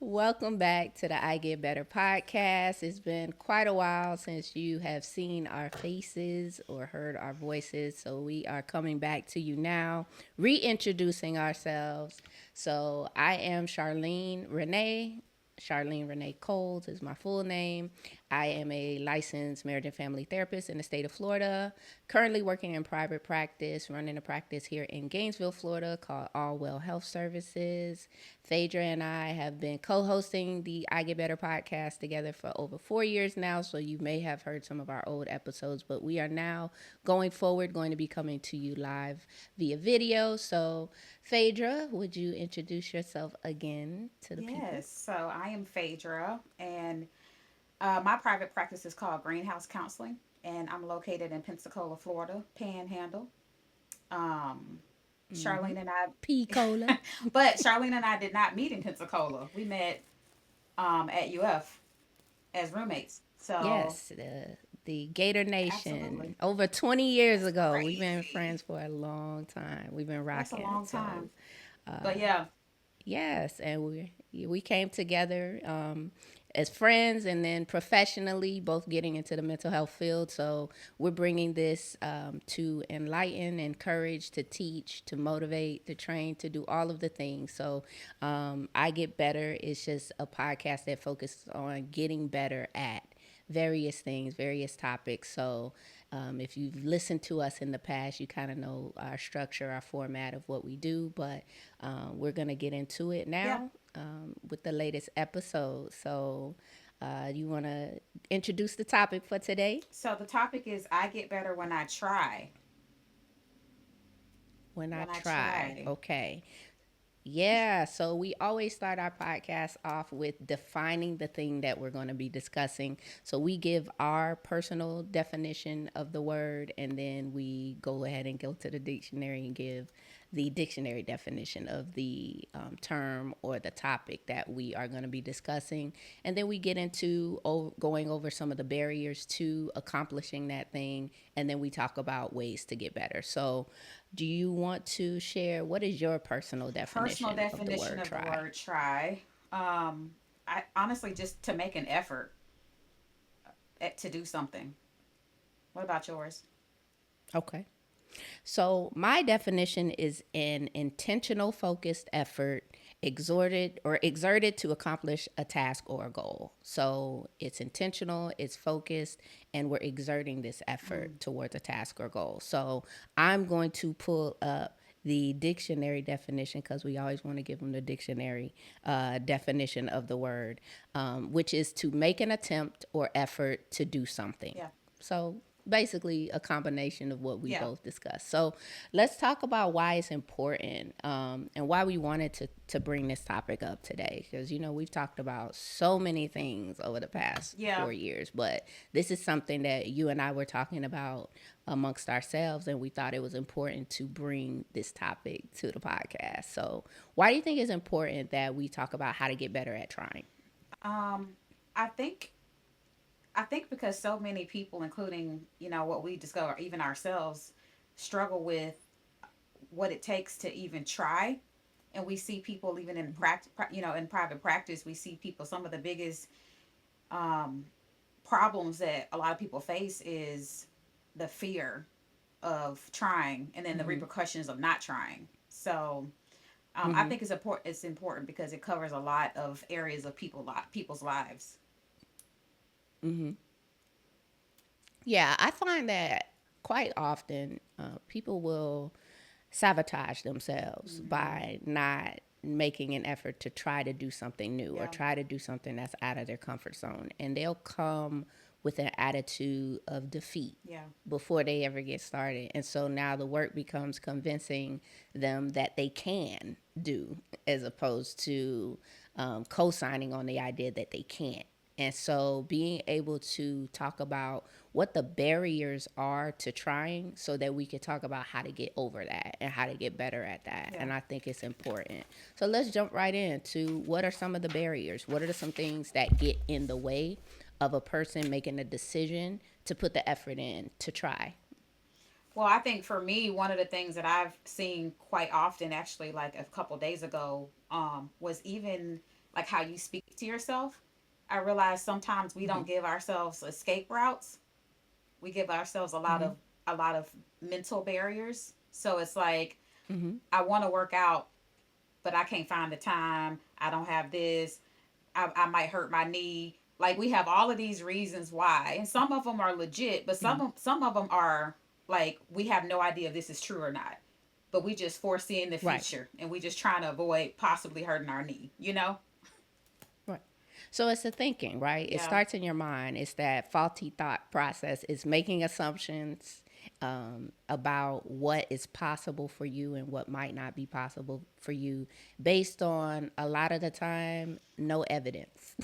Welcome back to the I Get Better podcast. It's been quite a while since you have seen our faces or heard our voices. So we are coming back to you now, reintroducing ourselves. So I am Charlene Renee. Charlene Renee Coles is my full name. I am a licensed marriage and family therapist in the state of Florida. Currently working in private practice, running a practice here in Gainesville, Florida called All Well Health Services. Phaedra and I have been co hosting the I Get Better podcast together for over 4 years now. So you may have heard some of our old episodes, but we are now going forward going to be coming to you live via video. So, Phaedra, would you introduce yourself again to the people? Yes, so I am Phaedra, and my private practice is called Greenhouse Counseling, and I'm located in Pensacola, Florida, Panhandle. Um, Mm-hmm. Charlene and P. Cola. but Charlene and I did not meet in Pensacola. We met at UF as roommates. So, Yes, the Gator absolutely, Nation. Over 20 years that's ago. We've been crazy. friends for a long time. We've been That's a rocking. long So, time. But yeah, yes, and we came together as friends and then professionally, both getting into the mental health field. So we're bringing this to enlighten, encourage, to teach, to motivate, to train, to do all of the things. So I Get Better is just a podcast that focuses on getting better at various things, various topics. So if you've listened to us in the past, you kind of know our structure, our format of what we do, but we're going to get into it yeah. now with the latest episode. So, you want to introduce the topic for today? So the topic is I get better when I try. When I When I try. try. Okay. Yeah, so we always start our podcast off with defining the thing that we're going to be discussing. So we give our personal definition of the word, and then we go ahead and go to the dictionary and give the dictionary definition of the term or the topic that we are going to be discussing. And then we get into going over some of the barriers to accomplishing that thing, and then we talk about ways to get better. So, do you want to share what is your personal Personal definition of the definition word of the try? word try. Um, I honestly just to make an effort to do something. What about yours? Okay. So, my definition is an intentional, focused effort exerted to accomplish a task or a goal. So, it's intentional, it's focused, and we're exerting this Mm, effort towards a task or goal. So, I'm going to pull up the dictionary definition because we always want to give them the dictionary definition of the word, which is to make an attempt or effort to do something. yeah, So basically a combination of what we yeah, both discussed. So let's talk about why it's important and why we wanted to bring this topic up today. Because, you know, we've talked about so many things over the past yeah. 4 years, but this is something that you and I were talking about amongst ourselves, and we thought it was important to bring this topic to the podcast. So, why do you think it's important that we talk about how to get better at trying? Um, I think because so many people, including what we discover, even ourselves, struggle with what it takes to even try. And we see people even in practice, in private practice, we see people. Some of the biggest um, problems that a lot of people face is the fear of trying, and then the Mm-hmm. repercussions of not trying. So I Mm-hmm. think it's important. It's important because it covers a lot of areas of people's lives. Mm-hmm. Yeah, I find that quite often people will sabotage themselves Hmm. by not making an effort to try to do something new or Yeah, try to do something that's out of their comfort zone. And they'll come with an attitude of defeat yeah, before they ever get started. And so now the work becomes convincing them that they can do as opposed to co signing on the idea that they can't. And so being able to talk about what the barriers are to trying so that we can talk about how to get over that and how to get better at that. yeah. And I think it's important. So let's jump right into what are some of the barriers? What are some things that get in the way of a person making a decision to put the effort in to try? Well, I think for me, one of the things that I've seen quite often, actually, like a couple days ago, was even like how you speak to yourself. I realize sometimes we Mm-hmm. don't give ourselves escape routes. We give ourselves Mm-hmm. a lot of mental barriers. So it's like Mm-hmm. I want to work out, but I can't find the time. I don't have this. I might hurt my knee. Like we have all of these reasons why, and some of them are legit, but Mm-hmm. some of them are like we have no idea if this is true or not. But we just foreseeing the Right. future, and we just trying to avoid possibly hurting our knee. You know? Right. So it's the thinking, right? It Yeah. starts in your mind. It's that faulty thought process. It's making assumptions about what is possible for you and what might not be possible for you based on a lot of the time, no evidence,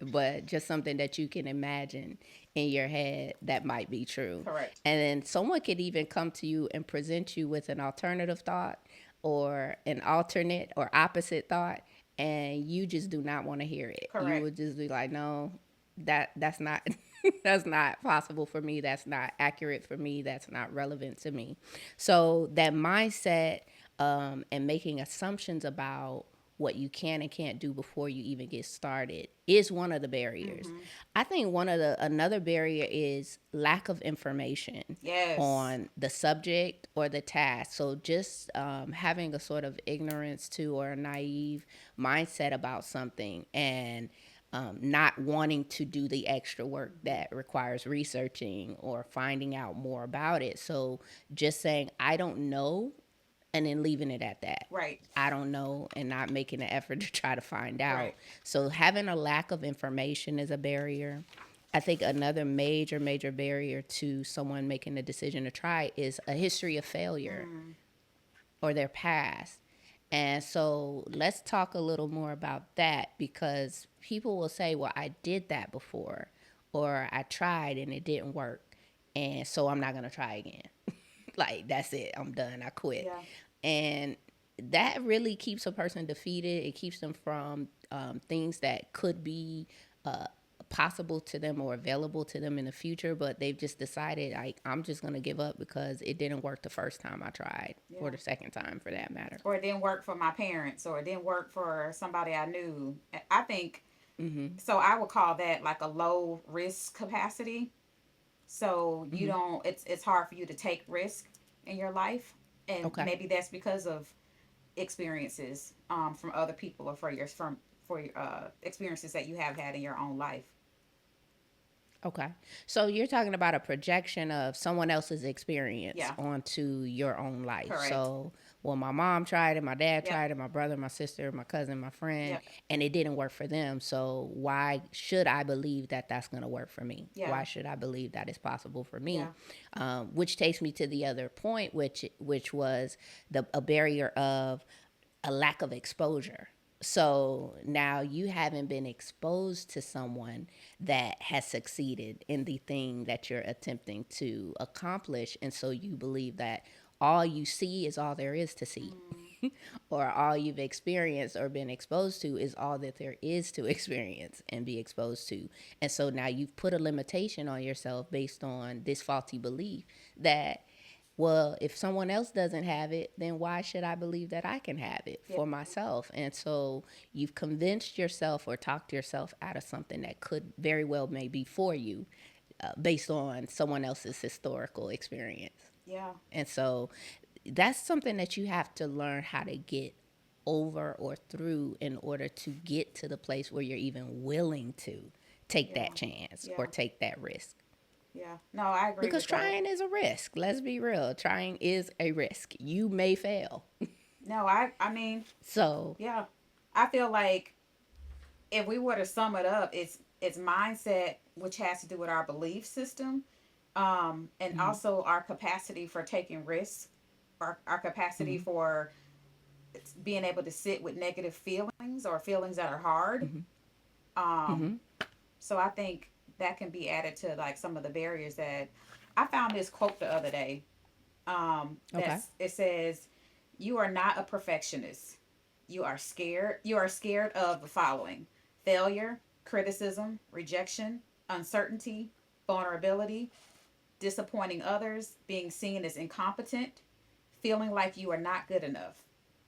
but just something that you can imagine in your head that might be true. Correct. And then someone could even come to you and present you with an alternative thought or an alternate or opposite thought, and you just do not want to hear it. You Correct. would just be like, no, that's not that's not possible for me. That's not accurate for me. That's not relevant to me. So that mindset and making assumptions about what you can and can't do before you even get started is one of the barriers. Mm-hmm. I think one of the another barrier is lack of information Yes. on the subject or the task. So just having a sort of ignorance to or a naive mindset about something, and not wanting to do the extra work Mm-hmm. that requires researching or finding out more about it. So just saying, I don't know, and then leaving it at that. Right. I don't know, and not making an effort to try to find out. Right. So having a lack of information is a barrier. I think another major barrier to someone making the decision to try is a history of failure Mm. or their past. And so let's talk a little more about that, because people will say, well, I did that before, or I tried and it didn't work. And so I'm not going to try again. Like, that's it. I'm done. I quit. Yeah. And that really keeps a person defeated. It keeps them from things that could be uh, possible to them or available to them in the future, but they've just decided, like, I'm just going to give up because it didn't work the first time I tried, or Yeah. the second time for that matter. Or it didn't work for my parents, or it didn't work for somebody I knew. I think Mm-hmm. so. I would call that like a low risk capacity. So you Mm-hmm. don't. It's hard for you to take risk in your life, and Okay. maybe that's because of experiences from other people or for your experiences that you have had in your own life. Okay. So you're talking about a projection of someone else's experience Yeah. onto your own life. Correct. So, well, my mom tried it, my dad Yep. tried it, my brother, my sister, my cousin, my friend, Yep. and it didn't work for them. So, why should I believe that that's going to work for me? Yeah. Why should I believe that it's possible for me? Yeah. Which takes me to the other point, which was a barrier of a lack of exposure. So now you haven't been exposed to someone that has succeeded in the thing that you're attempting to accomplish. And so you believe that all you see is all there is to see, Mm. or all you've experienced or been exposed to is all that there is to experience and be exposed to. And so now you've put a limitation on yourself based on this faulty belief that, well, if someone else doesn't have it, then why should I believe that I can have it Yep. for myself? And so you've convinced yourself or talked yourself out of something that could very well may be for you, based on someone else's historical experience. Yeah. And so that's something that you have to learn how to get over or through in order to get to the place where you're even willing to take Yeah. that chance or Yeah. take that risk. Yeah. No, I agree Because with that. trying is a risk. Let's be real. Trying is a risk. You may fail. No, I mean, So, yeah. I feel like if we were to sum it up, it's mindset, which has to do with our belief system, and mm-hmm, also our capacity for taking risks, our capacity mm-hmm, for being able to sit with negative feelings or feelings that are hard. mm-hmm, Um, mm-hmm. so I think that can be added to like some of the barriers that I found this quote the other day. Okay. That's it says, "You are not a perfectionist. You are scared. You are scared of the following: failure, criticism, rejection, uncertainty, vulnerability, disappointing others, being seen as incompetent, feeling like you are not good enough.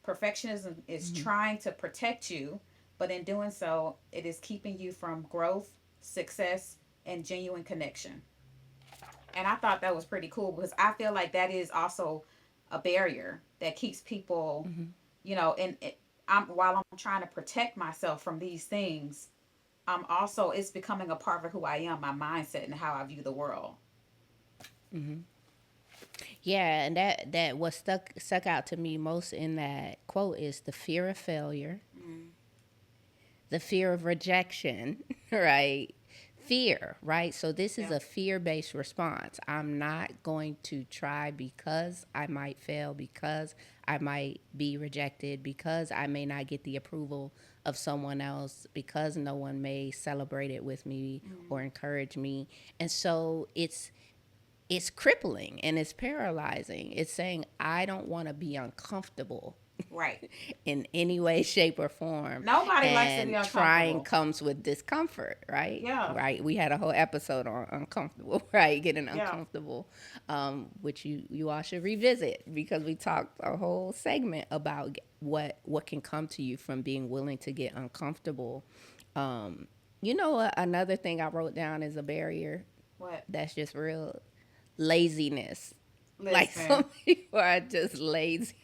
Perfectionism is Mm-hmm, trying to protect you but in doing so, it is keeping you from growth, success, and genuine connection. And I thought that was pretty cool because I feel like that is also a barrier that keeps people, Hmm. and while I'm trying to protect myself from these things, also it's becoming a part of who I am, my mindset, and how I view the world. Hmm. Yeah, and that what stuck out to me most in that quote is the fear of failure, Mm, the fear of rejection, right? Fear, right? So this is yeah, a fear-based response. I'm not going to try because I might fail, because I might be rejected, because I may not get the approval of someone else, because no one may celebrate it with me or mm, encourage me. And so it's crippling and it's paralyzing. It's saying I don't want to be uncomfortable right. in any way, shape, or form. Nobody likes to be And trying uncomfortable. comes with discomfort, right? Yeah, Right. We had a whole episode on uncomfortable, right? Getting yeah, uncomfortable, which you all should revisit because we talked a whole segment about what can come to you from being willing to get uncomfortable. Um, another thing I wrote down is a barrier what? that's just real laziness. Like some Listen, people are just lazy.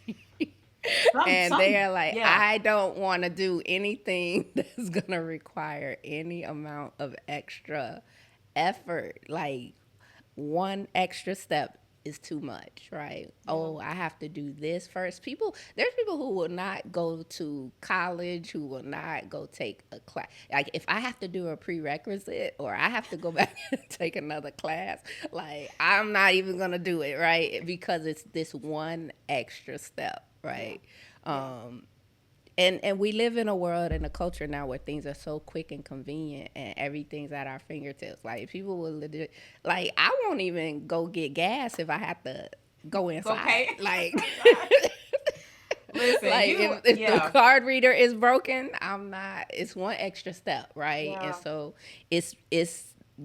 And some, they're like, yeah, I don't want to do anything that's going to require any amount of extra effort. Like, one extra step is too much, right? yeah, Oh, I have to do this first. There's people who will not go to college, who will not go take a class. Like, if I have to do a prerequisite or I have to go back and take another class, like, I'm not even going to do it, right? Because it's this one extra step, yeah, right? yeah. Um, and we live in a world and a culture now where things are so quick and convenient and everything's at our fingertips. Like people will legit, like I won't even go get gas if I have to go inside. Okay. Like Listen, like you, if the yeah, card reader is broken, I'm not. It's one extra step, right? And yeah, so it's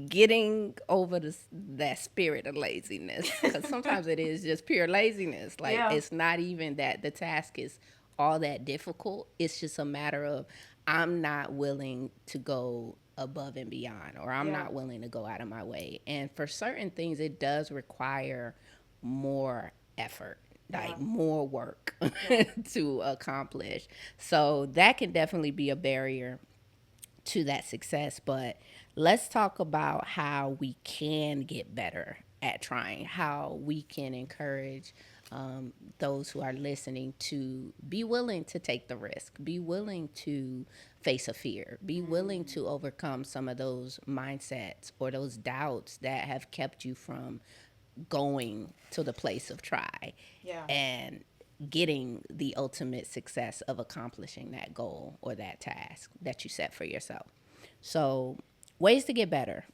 getting over that spirit of laziness because sometimes it is just pure laziness. Like yeah, it's not even that the task is all that difficult. It's just a matter of I'm not willing to go above and beyond, or I'm yeah, not willing to go out of my way. And for certain things, it does require more effort, yeah, like more work yeah, to accomplish. So that can definitely be a barrier to that success. But let's talk about how we can get better at trying, how we can encourage those who are listening to be willing to take the risk, be willing to face a fear, be willing mm, to overcome some of those mindsets or those doubts that have kept you from going to the place of try yeah. and getting the ultimate success of accomplishing that goal or that task that you set for yourself. So, ways to get better.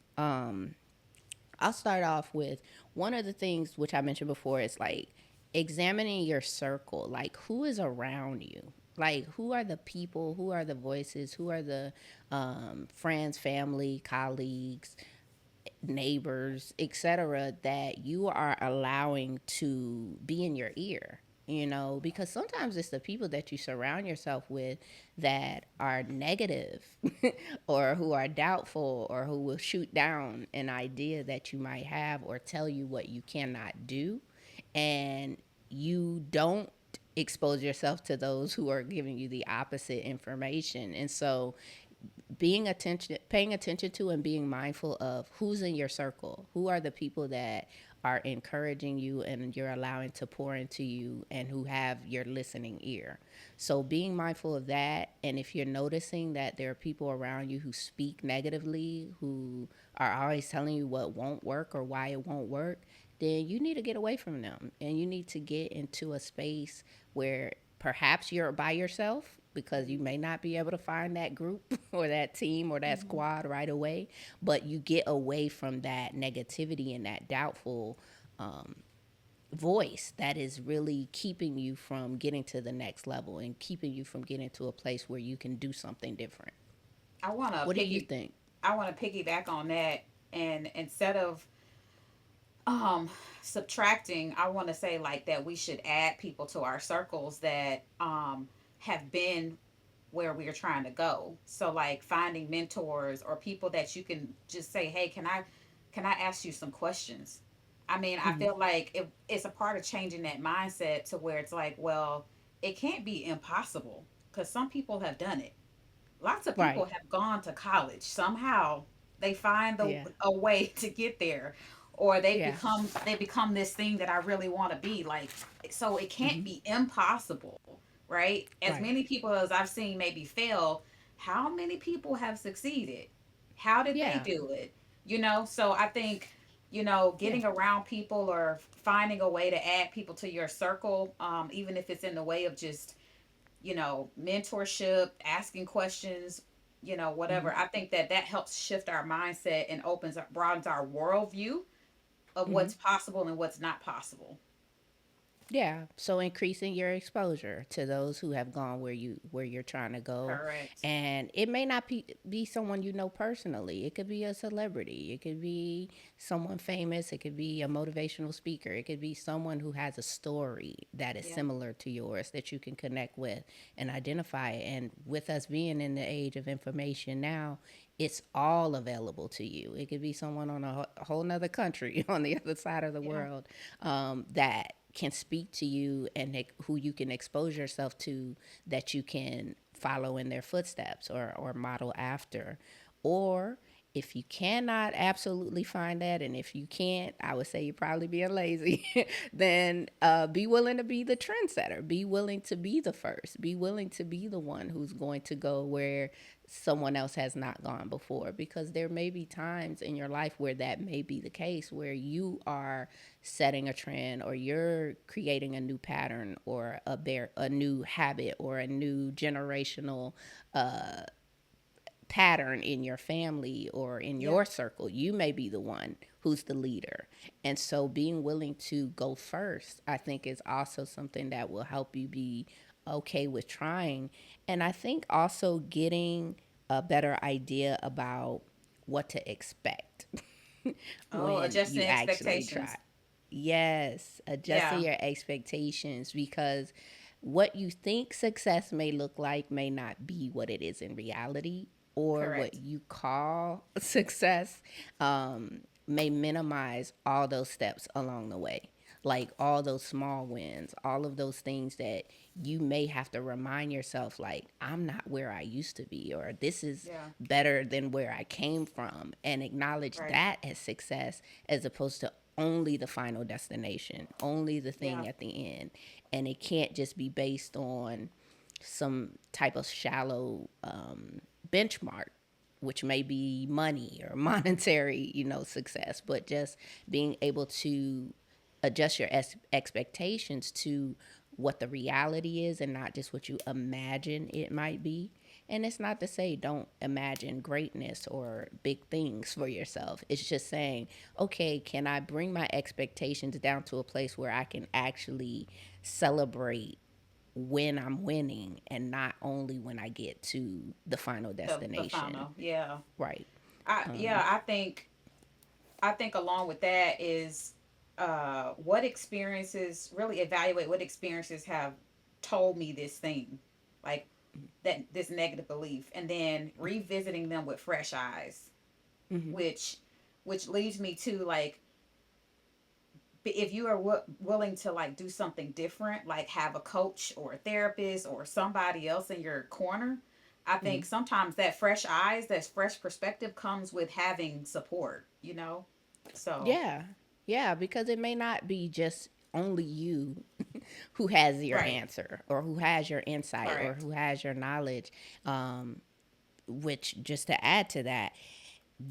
I'll start off with one of the things which I mentioned before is like examining your circle, like who is around you. Like, who are the people, who are the voices, who are the friends, family, colleagues, neighbors, etc., that you are allowing to be in your ear, because sometimes it's the people that you surround yourself with that are negative or who are doubtful or who will shoot down an idea that you might have or tell you what you cannot do, and you don't expose yourself to those who are giving you the opposite information. And so paying attention to and being mindful of who's in your circle, who are the people that are encouraging you and you're allowing to pour into you and who have your listening ear. So being mindful of that, and if you're noticing that there are people around you who speak negatively, who are always telling you what won't work or why it won't work, then you need to get away from them and you need to get into a space where perhaps you're by yourself because you may not be able to find that group or that team or that Mm-hmm. squad right away, but you get away from that negativity and that doubtful voice that is really keeping you from getting to the next level and keeping you from getting to a place where you can do something different. I want to What do you piggy, think? I want to piggyback on that, and instead of um subtracting, I want to say like that we should add people to our circles that have been where we are trying to go. So like finding mentors or people that you can just say, "Hey, can I ask you some questions?" I mean, I Hmm. feel like it's a part of changing that mindset to where it's like, well, it can't be impossible because some people have done it. Lots of people Right. have gone to college. Somehow they find Yeah. a way to get there, or Yeah. they become this thing that I really want to be. Like, so it can't Hmm. be impossible, right? As Right. many people as I've seen maybe fail, how many people have succeeded? How did they Yeah. do it? So I think, Yeah. getting around people or finding a way to add people to your circle, even if it's in the way of just, mentorship, asking questions, Hmm. whatever. I think that that helps shift our mindset and broadens our worldview of Hmm. what's possible and what's not possible. Yeah, so increasing your exposure to those who have gone where you're trying to go, Correct. and it may not be someone you know personally. It could be a celebrity. It could be someone famous. It could be a motivational speaker. It could be someone who has a story that is Yeah. similar to yours that you can connect with and identify. And with us being in the age of information now, it's all available to you. It could be someone on a whole nother country on the other side of the Yeah. world that can speak to you and who you can expose yourself to, that you can follow in their footsteps or model after. Or if you cannot absolutely find that, and if you can't, I would say you're probably being lazy, then be willing to be the trendsetter. Be willing to be the first. Be willing to be the one who's going to go where someone else has not gone before, because there may be times in your life where that may be the case, where you are setting a trend or you're creating a new pattern or a new habit or a new generational pattern in your family or in Yeah. your circle. You may be the one who's the leader. And so being willing to go first, I think, is also something that will help you be okay with trying. And I think also getting a better idea about what to expect Oh, when adjusting you actually try. expectations. Yes, adjusting Yeah. your expectations, because what you think success may look like may not be what it is in reality, or what Correct. you call success may minimize all those steps along the way. Like all those small wins, all of those things that you may have to remind yourself, like, I'm not where I used to be, or this is Yeah. better than where I came from, and acknowledge Right. that as success, as opposed to only the final destination, only the Yeah. thing at the end. And it can't just be based on some type of shallow benchmark, which may be money or monetary, success, but just being able to adjust your expectations to what the reality is and not just what you imagine it might be. And it's not to say don't imagine greatness or big things for yourself. It's just saying, okay, can I bring my expectations down to a place where I can actually celebrate when I'm winning and not only when I get to the final The destination. final. Yeah. Right. Yeah, I think along with that is, what experiences, really evaluate what experiences have told me this thing, like that, this negative belief, and then revisiting them with fresh eyes, Hmm. which leads me to like, if you are willing to like do something different, like have a coach or a therapist or somebody else in your corner, I think Hmm. sometimes that fresh eyes, that fresh perspective comes with having support. So, Yeah. Yeah, because it may not be just only you who has your right, answer or who has your insight or correct. who has your knowledge. Which, just to add to that,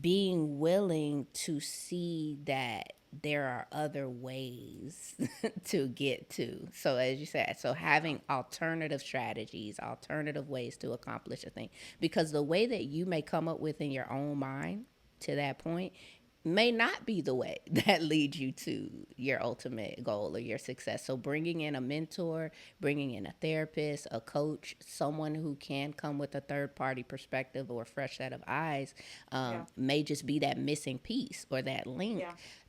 being willing to see that there are other ways to get to. So, as you said, so Yeah, having alternative strategies, alternative ways to accomplish a thing, because the way that you may come up with in your own mind to that point may not be the way that leads you to your ultimate goal or your success. So, bringing in a mentor, bringing in a therapist, a coach, someone who can come with a third party perspective or a fresh set of eyes Yeah. may just be that missing piece or that Yeah. link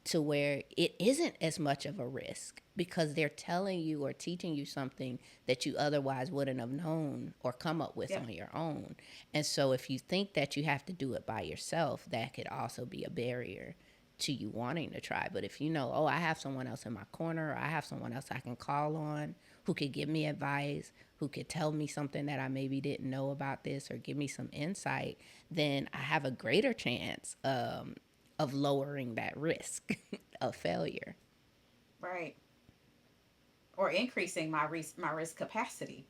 to where it isn't as much of a risk because they're telling you or teaching you something that you otherwise wouldn't have known or come up with Yeah. on your own. And so if you think that you have to do it by yourself, that could also be a barrier to you wanting to try. But if you know, oh, I have someone else in my corner, or I have someone else I can call on who could give me advice, who could tell me something that I maybe didn't know about this or give me some insight, then I have a greater chance of lowering that risk of failure. Right. Or increasing my risk capacity.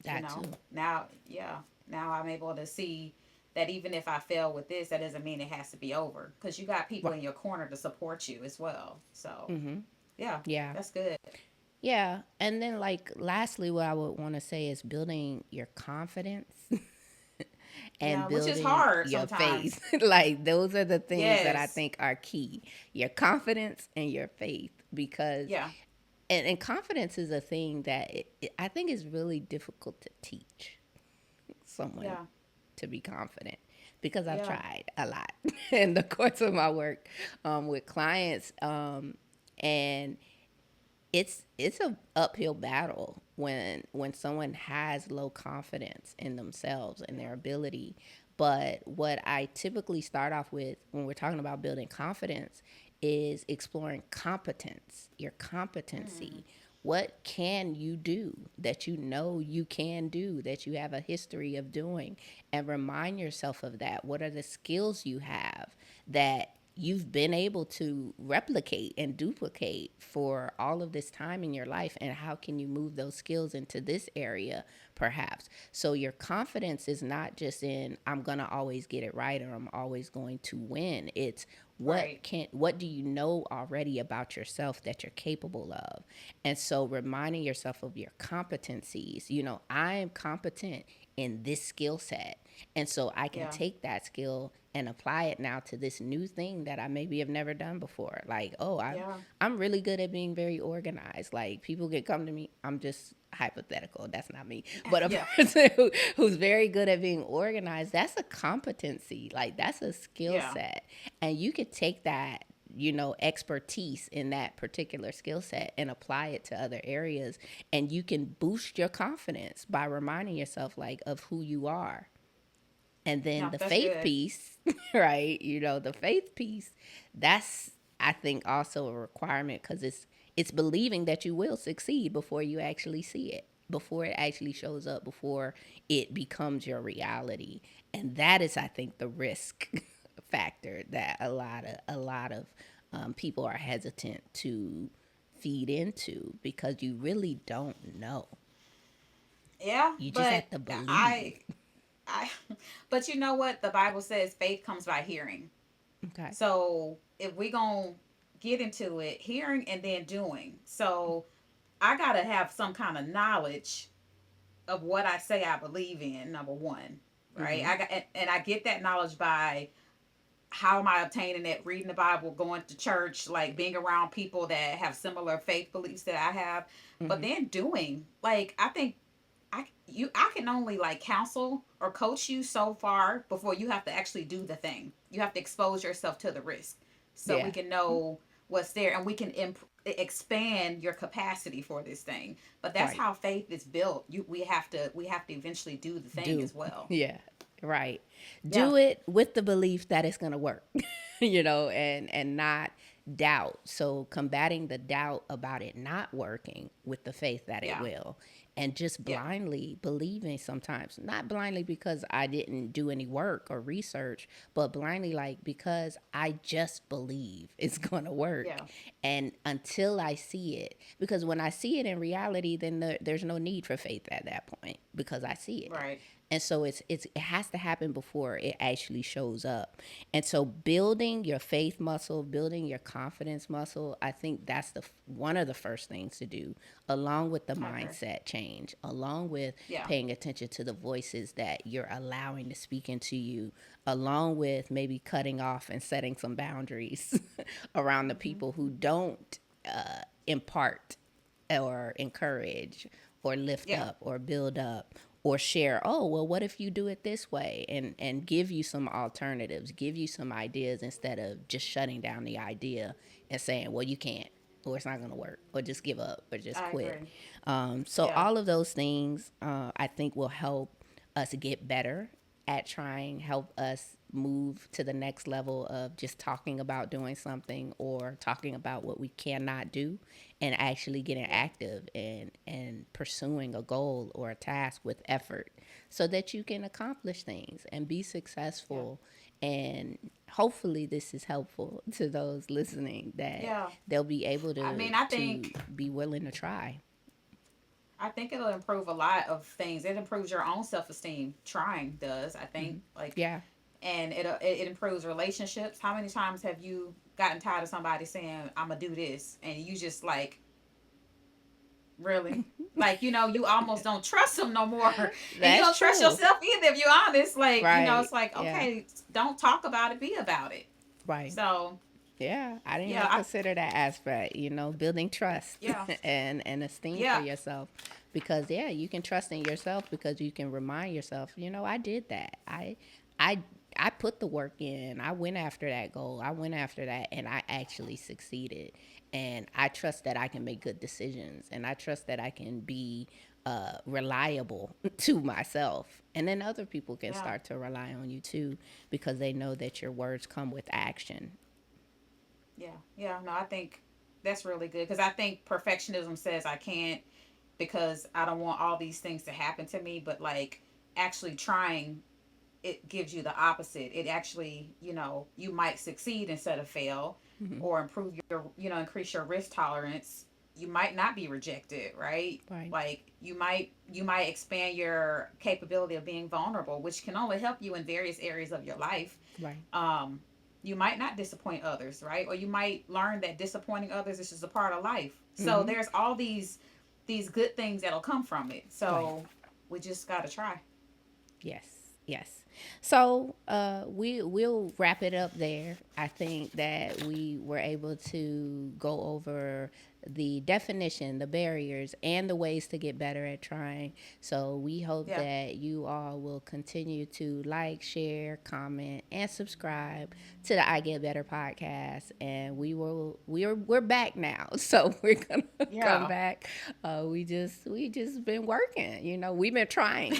You That know, too. now, yeah, now I'm able to see that even if I fail with this, that doesn't mean it has to be over because you got people Right. in your corner to support you as well. So, Mm-hmm. yeah, Yeah. that's good. Yeah. And then, like, lastly, what I would want to say is building your confidence and Yeah, which is building hard your sometimes. faith. Like, those are the things that I Yes. think are key, your confidence and your faith. Because, Yeah. and confidence is a thing that I think is really difficult to teach someone Yeah. to be confident because I've Yeah. tried a lot in the course of my work with clients. And it's a uphill battle when someone has low confidence in themselves and Yeah. their ability. But what I typically start off with when we're talking about building confidence is exploring competence, your Mm. competency. What can you do that you know you can do, that you have a history of doing? And remind yourself of that. What are the skills you have that you've been able to replicate and duplicate for all of this time in your life, and how can you move those skills into this area perhaps? So your confidence is not just in I'm going to always get it right or I'm always going to win. It's Right. what do you know already about yourself that you're capable of? And so reminding yourself of your competencies, I am competent in this skill set, and so I can Yeah. take that skill and apply it now to this new thing that I maybe have never done before. Like, oh, Yeah. I'm really good at being very organized. Like, people can come to me. I'm just hypothetical. That's not me. But a Yeah. person who's very good at being organized, that's a competency. Like, that's a skill Yeah. set. And you could take that expertise in that particular skill set and apply it to other areas, and you can boost your confidence by reminding yourself like of who you are. And then No, the that's faith good. piece, right? The faith piece, that's I think also a requirement because it's believing that you will succeed before you actually see it, before it actually shows up, before it becomes your reality. And that is, I think, the risk factor that a lot of people are hesitant to feed into because you really don't know. Yeah, You just but have to believe. I, but you know what? The Bible says faith comes by hearing. Okay. So if we gonna get into it, hearing and then doing. So I gotta have some kind of knowledge of what I say I believe in. Number one, right? Mm-hmm. And I get that knowledge by how am I obtaining it? Reading the Bible, going to church, like being around people that have similar faith beliefs that I have. But Mm-hmm. then doing, like I think I can only like counsel or coach you so far before you have to actually do the thing. You have to expose yourself to the risk so we Yeah. can know what's there and we can expand your capacity for this thing. But that's Right. how faith is built. We have to eventually do the thing Do. as well. Yeah. Right. Yeah. Do it with the belief that it's going to work, and not doubt. So combating the doubt about it not working with the faith that it Yeah. will, and just Yeah. blindly believing sometimes, not blindly because I didn't do any work or research, but blindly like because I just believe it's going to work. Yeah. And until I see it, because when I see it in reality, then there's no need for faith at that point because I see it. Right. And so it has to happen before it actually shows up. And so building your faith muscle, building your confidence muscle, I think that's the one of the first things to do, along with the I agree. mindset change, along with Yeah. paying attention to the voices that you're allowing to speak into you, along with maybe cutting off and setting some boundaries around the Hmm. people who don't impart or encourage or lift Yeah. up or build up or share, oh well, what if you do it this way, and give you some alternatives, give you some ideas, instead of just shutting down the idea and saying, well, you can't, or it's not going to work, or just give up, or just I quit. agree. So Yeah. all of those things, I think, will help us get better at trying, help us move to the next level of just talking about doing something or talking about what we cannot do, and actually getting Yeah. active and pursuing a goal or a task with effort, so that you can accomplish things and be Yeah. successful. And hopefully this is helpful to those listening, that Yeah. they'll be able I to mean, I to think be willing to try. I think it'll improve a lot of things. It improves your own self esteem. Trying does, I think. Like, Yeah. and it improves relationships. How many times have you gotten tired of somebody saying, "I'm gonna do this," and you just like, really, like, you almost don't trust them no more, and you That's don't trust true. yourself either. If you're honest, like, Right. it's like, Yeah. okay, don't talk about it, be about it. Right. So Yeah, I didn't yeah, even consider that aspect, building trust yeah, and esteem for yeah, yourself. Because yeah, you can trust in yourself because you can remind yourself, I did that. I I put the work in. I went after that goal. I went after that and I actually succeeded. And I trust that I can make good decisions, and I trust that I can be reliable to myself. And then other people can yeah. start to rely on you too, because they know that your words come with action. Yeah, yeah, no, I think that's really good because I think perfectionism says I can't because I don't want all these things to happen to me, but like actually trying, it gives you the opposite. It actually, you might succeed instead of fail, Mm-hmm. or improve increase your risk tolerance. You might not be rejected, right? Right. Like you might expand your capability of being vulnerable, which can only help you in various areas of your life. Right. um, you might not disappoint others, right? Or you might learn that disappointing others is just a part of life. So Mm-hmm. there's all these good things that'll come from it. Right. So we just gotta try. Yes. Yes. So we'll wrap it up there. I think that we were able to go over the definition, the barriers, and the ways to get better at trying. So we hope Yeah. that you all will continue to like, share, comment, and subscribe to the I Get Better podcast. And we're back now, so we're gonna come Yeah. back. We just been working. We've been trying.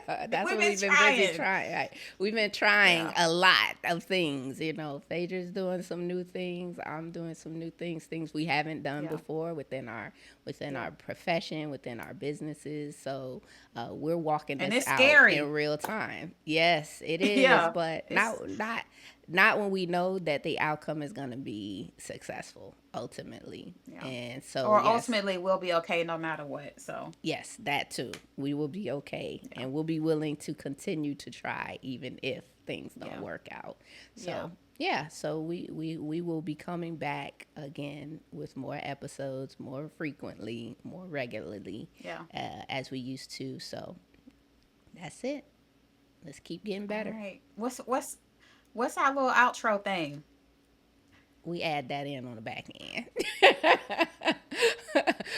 That's We've what been we've been busy trying. trying. Right? We've been trying Yeah. a lot of things. Phaedra's doing some new things. I'm doing some new things we haven't done Yeah. before within Yeah. our profession, within our businesses. So we're walking And this it's out in scary. real time. Yes, it is, Yeah. but It's not when we know that the outcome is going to be successful ultimately. yeah. And so Or yes, ultimately we'll be okay no matter what. So yes, that too. We will be okay, yeah. and we'll be willing to continue to try even if things don't Yeah. work out. Yeah. So, yeah, so we will be coming back again with more episodes, more frequently, more regularly, Yeah. as we used to. So, that's it. Let's keep getting All better. right. What's our little outro thing? We add that in on the back end.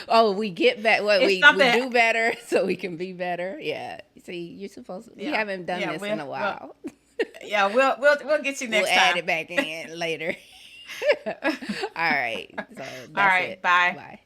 Oh, we get back. What It's we something. do better so we can be better. Yeah. See, you're supposed to. We Yeah. haven't done Yeah. this in a while. Yeah. We'll get you We'll next add time. it back in later. All right. So All that's right. it. Bye. Bye.